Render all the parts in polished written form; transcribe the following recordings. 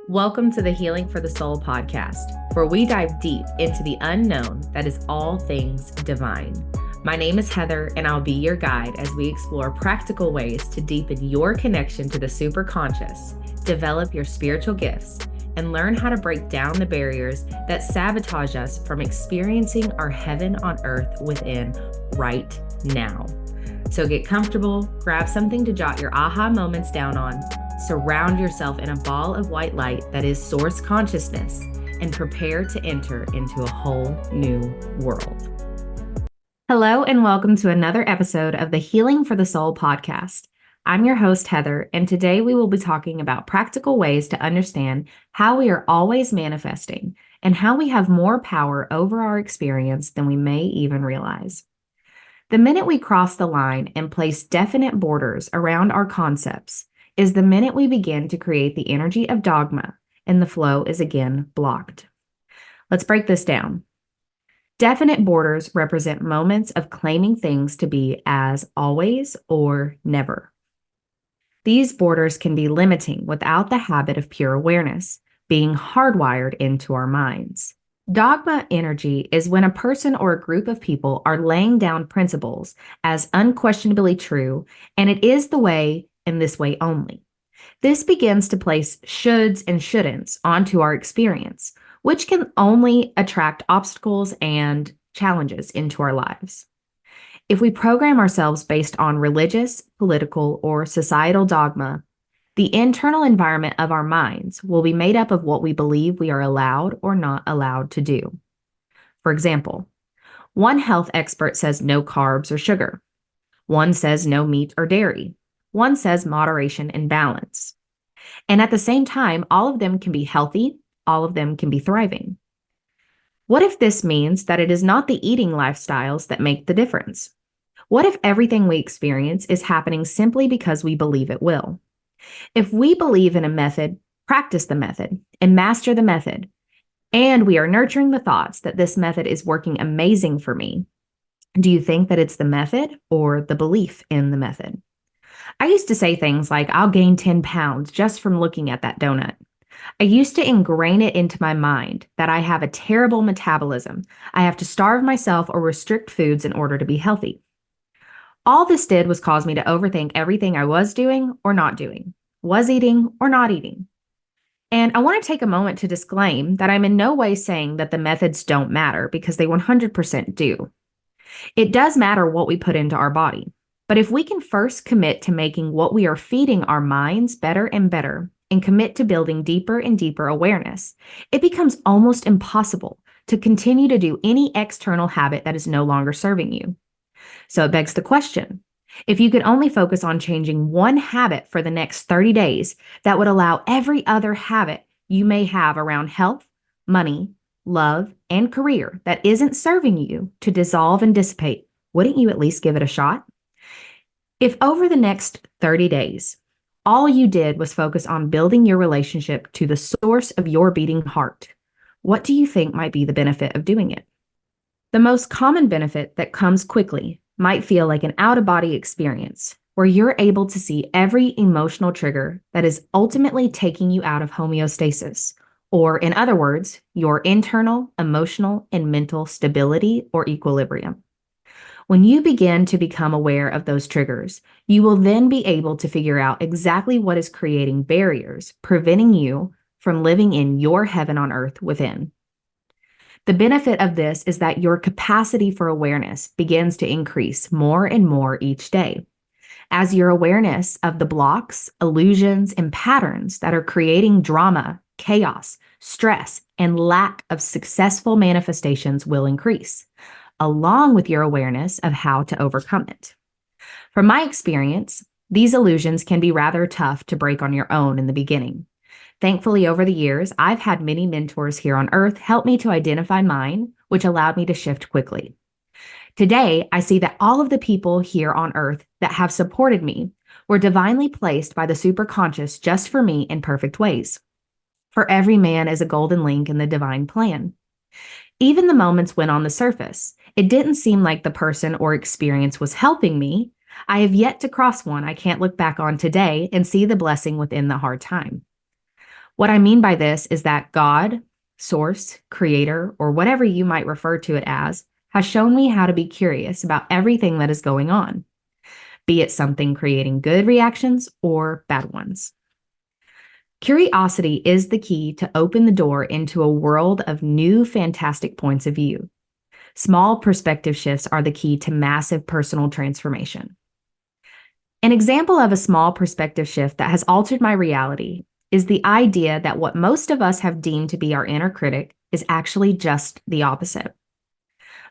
Welcome to the Healing for the Soul podcast, where we dive deep into the unknown that is all things divine. My name is Heather, and I'll be your guide as we explore practical ways to deepen your connection to the superconscious, develop your spiritual gifts, and learn how to break down the barriers that sabotage us from experiencing our heaven on earth within right now. So get comfortable, grab something to jot your aha moments down on, surround yourself in a ball of white light that is source consciousness, and prepare to enter into a whole new world. Hello, and welcome to another episode of the Healing for the Soul podcast. I'm your host, Heather, and today we will be talking about practical ways to understand how we are always manifesting and how we have more power over our experience than we may even realize. The minute we cross the line and place definite borders around our concepts is the minute we begin to create the energy of dogma, and the flow is again blocked. Let's break this down. Definite borders represent moments of claiming things to be as always or never. These borders can be limiting without the habit of pure awareness, being hardwired into our minds. Dogma energy is when a person or a group of people are laying down principles as unquestionably true, and it is the way and this way only. This begins to place shoulds and shouldn'ts onto our experience, which can only attract obstacles and challenges into our lives. If we program ourselves based on religious, political, or societal dogma, the internal environment of our minds will be made up of what we believe we are allowed or not allowed to do. For example, one health expert says no carbs or sugar. One says no meat or dairy. One says moderation and balance. And at the same time, all of them can be healthy, all of them can be thriving. What if this means that it is not the eating lifestyles that make the difference? What if everything we experience is happening simply because we believe it will? If we believe in a method, practice the method, and master the method, and we are nurturing the thoughts that this method is working amazing for me, do you think that it's the method or the belief in the method? I used to say things like, I'll gain 10 pounds just from looking at that donut. I used to ingrain it into my mind that I have a terrible metabolism. I have to starve myself or restrict foods in order to be healthy. All this did was cause me to overthink everything I was doing or not doing, was eating or not eating. And I want to take a moment to disclaim that I'm in no way saying that the methods don't matter, because they 100% do. It does matter what we put into our body. But if we can first commit to making what we are feeding our minds better and better, and commit to building deeper and deeper awareness, it becomes almost impossible to continue to do any external habit that is no longer serving you. So it begs the question, if you could only focus on changing one habit for the next 30 days, that would allow every other habit you may have around health, money, love, and career that isn't serving you to dissolve and dissipate, wouldn't you at least give it a shot? If over the next 30 days, all you did was focus on building your relationship to the source of your beating heart, what do you think might be the benefit of doing it? The most common benefit that comes quickly might feel like an out-of-body experience, where you're able to see every emotional trigger that is ultimately taking you out of homeostasis, or in other words, your internal, emotional, and mental stability or equilibrium. When you begin to become aware of those triggers, you will then be able to figure out exactly what is creating barriers, preventing you from living in your heaven on earth within. The benefit of this is that your capacity for awareness begins to increase more and more each day. As your awareness of the blocks, illusions, and patterns that are creating drama, chaos, stress, and lack of successful manifestations will increase, along with your awareness of how to overcome it. From my experience, these illusions can be rather tough to break on your own in the beginning. Thankfully, over the years, I've had many mentors here on earth help me to identify mine, which allowed me to shift quickly. Today, I see that all of the people here on earth that have supported me were divinely placed by the superconscious just for me in perfect ways. For every man is a golden link in the divine plan. Even the moments when on the surface, it didn't seem like the person or experience was helping me, I have yet to cross one I can't look back on today and see the blessing within the hard time. What I mean by this is that God, source, creator, or whatever you might refer to it as, has shown me how to be curious about everything that is going on, be it something creating good reactions or bad ones. Curiosity is the key to open the door into a world of new, fantastic points of view. Small perspective shifts are the key to massive personal transformation. An example of a small perspective shift that has altered my reality is the idea that what most of us have deemed to be our inner critic is actually just the opposite.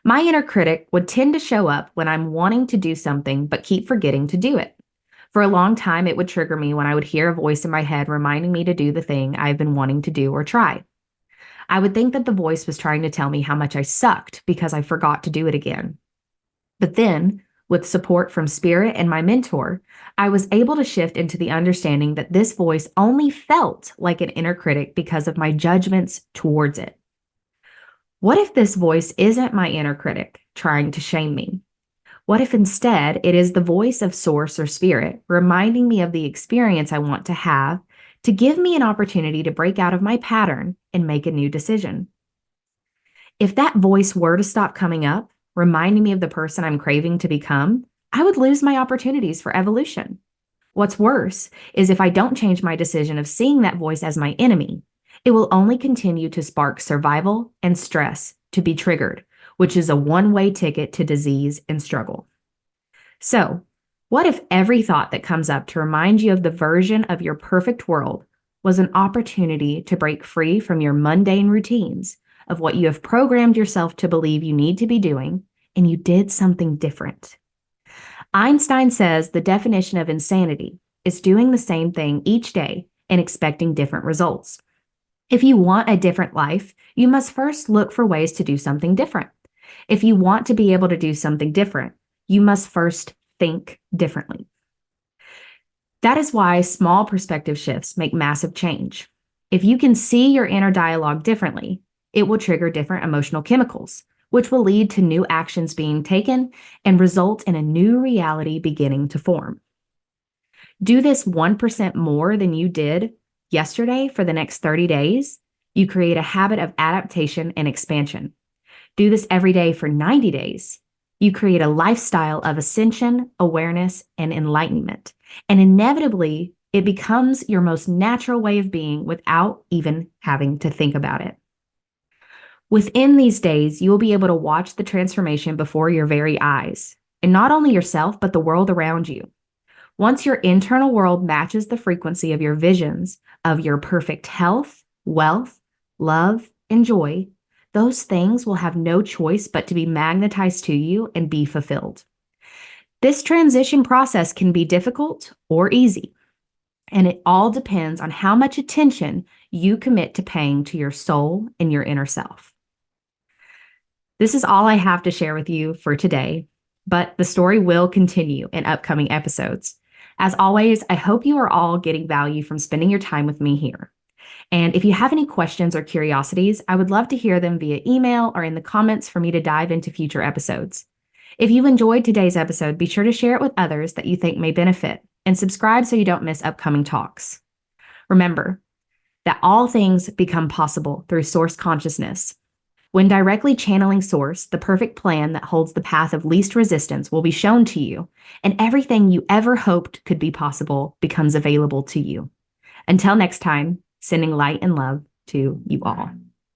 My inner critic would tend to show up when I'm wanting to do something but keep forgetting to do it. For a long time, it would trigger me when I would hear a voice in my head reminding me to do the thing I've been wanting to do or try. I would think that the voice was trying to tell me how much I sucked because I forgot to do it again. But then, with support from Spirit and my mentor, I was able to shift into the understanding that this voice only felt like an inner critic because of my judgments towards it. What if this voice isn't my inner critic trying to shame me? What if instead it is the voice of Source or Spirit reminding me of the experience I want to have to give me an opportunity to break out of my pattern and make a new decision? If that voice were to stop coming up, reminding me of the person I'm craving to become, I would lose my opportunities for evolution. What's worse is if I don't change my decision of seeing that voice as my enemy, it will only continue to spark survival and stress to be triggered, which is a one-way ticket to disease and struggle. So, what if every thought that comes up to remind you of the version of your perfect world was an opportunity to break free from your mundane routines of what you have programmed yourself to believe you need to be doing, and you did something different? Einstein says the definition of insanity is doing the same thing each day and expecting different results. If you want a different life, you must first look for ways to do something different. If you want to be able to do something different, you must first think differently. That is why small perspective shifts make massive change. If you can see your inner dialogue differently, it will trigger different emotional chemicals, which will lead to new actions being taken and result in a new reality beginning to form. Do this 1% more than you did yesterday for the next 30 days, you create a habit of adaptation and expansion. Do this every day for 90 days. You create a lifestyle of ascension, awareness, and enlightenment. And inevitably, it becomes your most natural way of being without even having to think about it. Within these days, you will be able to watch the transformation before your very eyes, and not only yourself, but the world around you. Once your internal world matches the frequency of your visions of your perfect health, wealth, love, and joy, those things will have no choice but to be magnetized to you and be fulfilled. This transition process can be difficult or easy, and it all depends on how much attention you commit to paying to your soul and your inner self. This is all I have to share with you for today, but the story will continue in upcoming episodes. As always, I hope you are all getting value from spending your time with me here. And if you have any questions or curiosities, I would love to hear them via email or in the comments for me to dive into future episodes. If you enjoyed today's episode, be sure to share it with others that you think may benefit, and subscribe so you don't miss upcoming talks. Remember that all things become possible through Source consciousness. When directly channeling Source, the perfect plan that holds the path of least resistance will be shown to you, and everything you ever hoped could be possible becomes available to you. Until next time, sending light and love to you all.